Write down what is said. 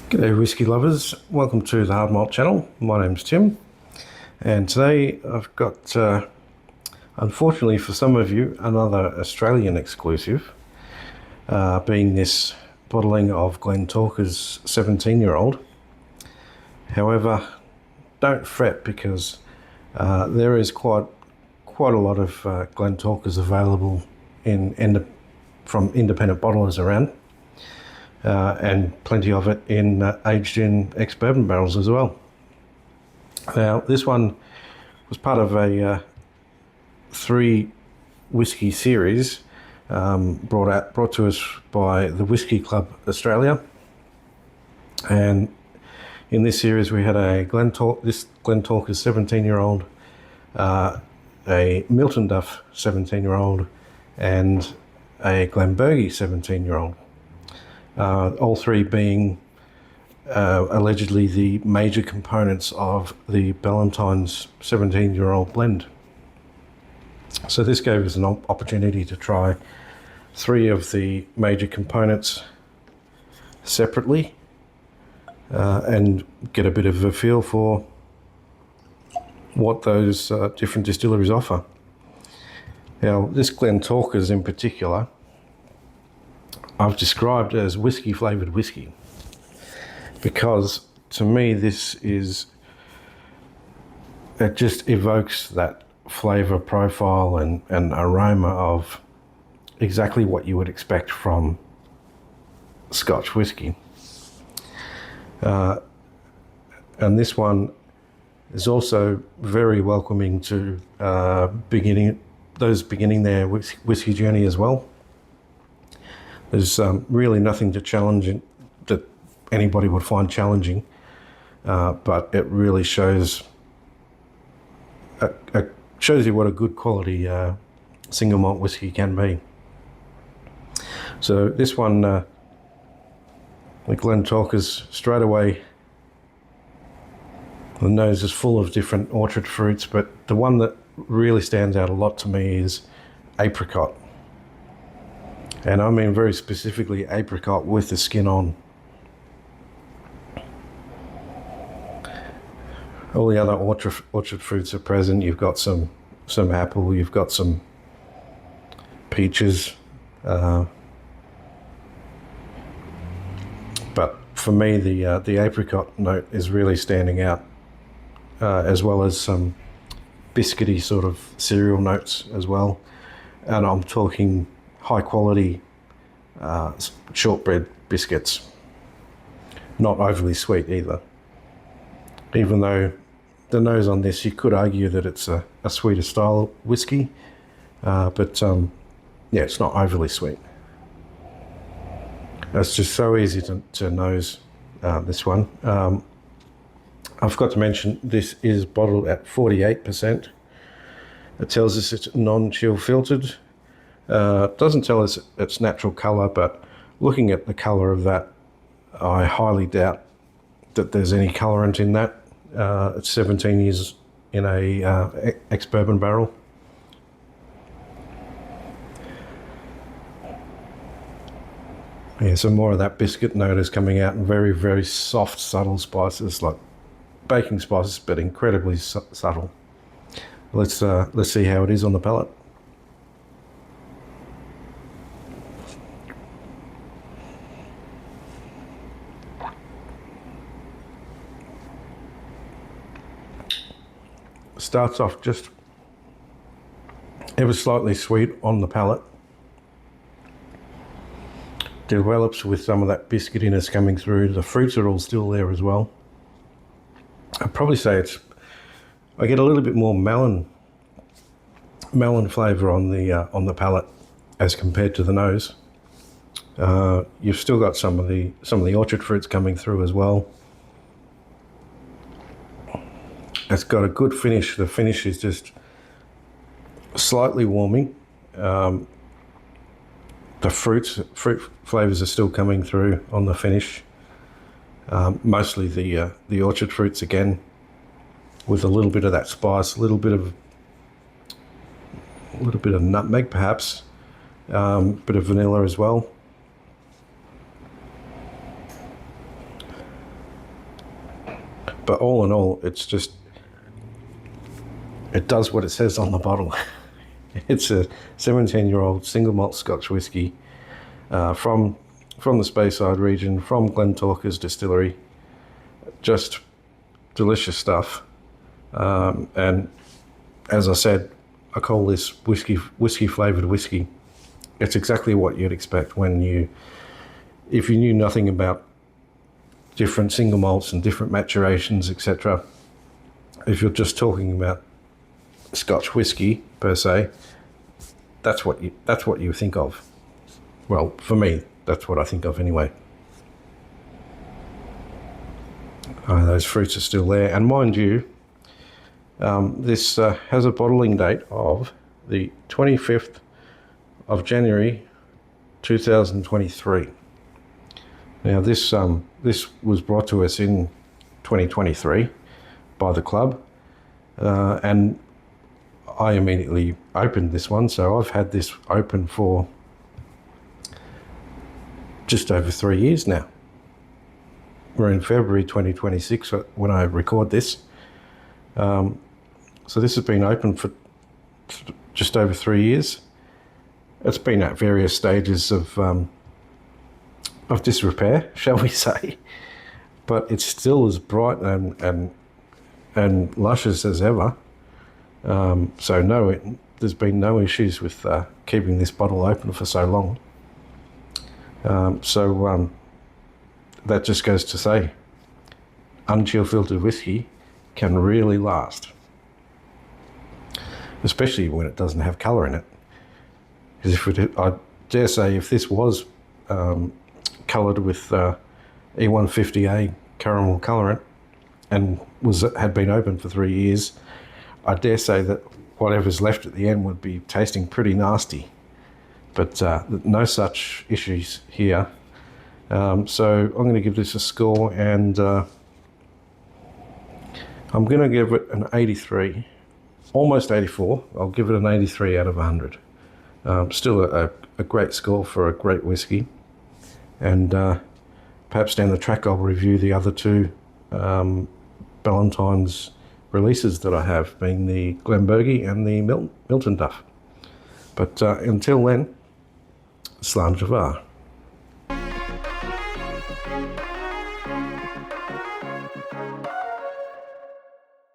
G'day whiskey lovers, welcome to the Hard Malt channel. My name's Tim, and today I've got, unfortunately for some of you, another Australian exclusive, being this bottling of Glentauchers 17-year-old. However, don't fret, because there is quite a lot of Glentauchers available from independent bottlers around. And plenty of it aged in ex-bourbon barrels as well. Now, this one was part of a 3 whiskey series brought to us by the Whisky Club Australia. And in this series we had this Glentauchers 17-year-old, a Milton Duff 17-year-old, and a Glenbergie 17-year-old. All 3 being allegedly the major components of the Ballantine's 17-year-old blend. So this gave us an opportunity to try 3 of the major components separately and get a bit of a feel for what those different distilleries offer. Now, this Glentauchers in particular, I've described as whiskey flavoured whiskey, because to me it just evokes that flavour profile and aroma of exactly what you would expect from Scotch whiskey. And this one is also very welcoming to those beginning their whiskey journey as well. There's really nothing to challenge that anybody would find challenging, but it really shows you what a good quality single malt whiskey can be. So this one, the Glentauchers, straight away, the nose is full of different orchard fruits, but the one that really stands out a lot to me is apricot. And I mean very specifically apricot with the skin on. All the other orchard fruits are present. You've got some apple, you've got some peaches. But for me, the apricot note is really standing out, as well as some biscuity sort of cereal notes as well. And I'm talking high quality shortbread biscuits, not overly sweet either. Even though the nose on this, you could argue that it's a sweeter style whiskey, but yeah, it's not overly sweet. It's just so easy to nose this one. I forgot to mention, this is bottled at 48%. It tells us it's non-chill filtered. It doesn't tell us its natural colour, but looking at the colour of that, I highly doubt that there's any colorant in that. It's 17 years in a ex-bourbon barrel. Yeah, some more of that biscuit note is coming out, and very, very soft, subtle spices like baking spices, but incredibly subtle. Let's see how it is on the palate. Starts off just ever slightly sweet on the palate. Develops with some of that biscuitiness coming through. The fruits are all still there as well. I'd probably say I get a little bit more melon flavour on the palate as compared to the nose. You've still got some of the orchard fruits coming through as well. It's got a good finish. The finish is just slightly warming. The fruit flavours are still coming through on the finish. Mostly the orchard fruits again, with a little bit of that spice, a little bit of nutmeg perhaps, bit of vanilla as well. But all in all, it does what it says on the bottle. It's a 17-year-old single malt Scotch whisky from the Speyside region, from Glentauchers distillery. Just delicious stuff. And as I said, I call this whiskey flavoured whiskey. It's exactly what you'd expect if you knew nothing about different single malts and different maturations, etc. If you're just talking about Scotch whisky per se, that's what you think of. Well, for me, that's what I think of anyway. Those fruits are still there, and mind you, this has a bottling date of the 25th of January 2023. Now this was brought to us in 2023 by the club, and I immediately opened this one. So I've had this open for just over 3 years now. We're in February 2026 when I record this. So this has been open for just over 3 years. It's been at various stages of disrepair, shall we say, but it's still as bright and luscious as ever. So no, there's been no issues with keeping this bottle open for so long. That just goes to say, unchill filtered whiskey can really last, especially when it doesn't have colour in it. Because I dare say, if this was coloured with E150A caramel colorant and had been open for 3 years, I dare say that whatever's left at the end would be tasting pretty nasty. But no such issues here. So I'm going to give this a score, and I'm going to give it an 83, almost 84. I'll give it an 83 out of 100. Still a great score for a great whiskey. And perhaps down the track I'll review the other two Ballantine's releases that I have, being the Glenbergie and the Milton Duff. But until then, Slan Javar.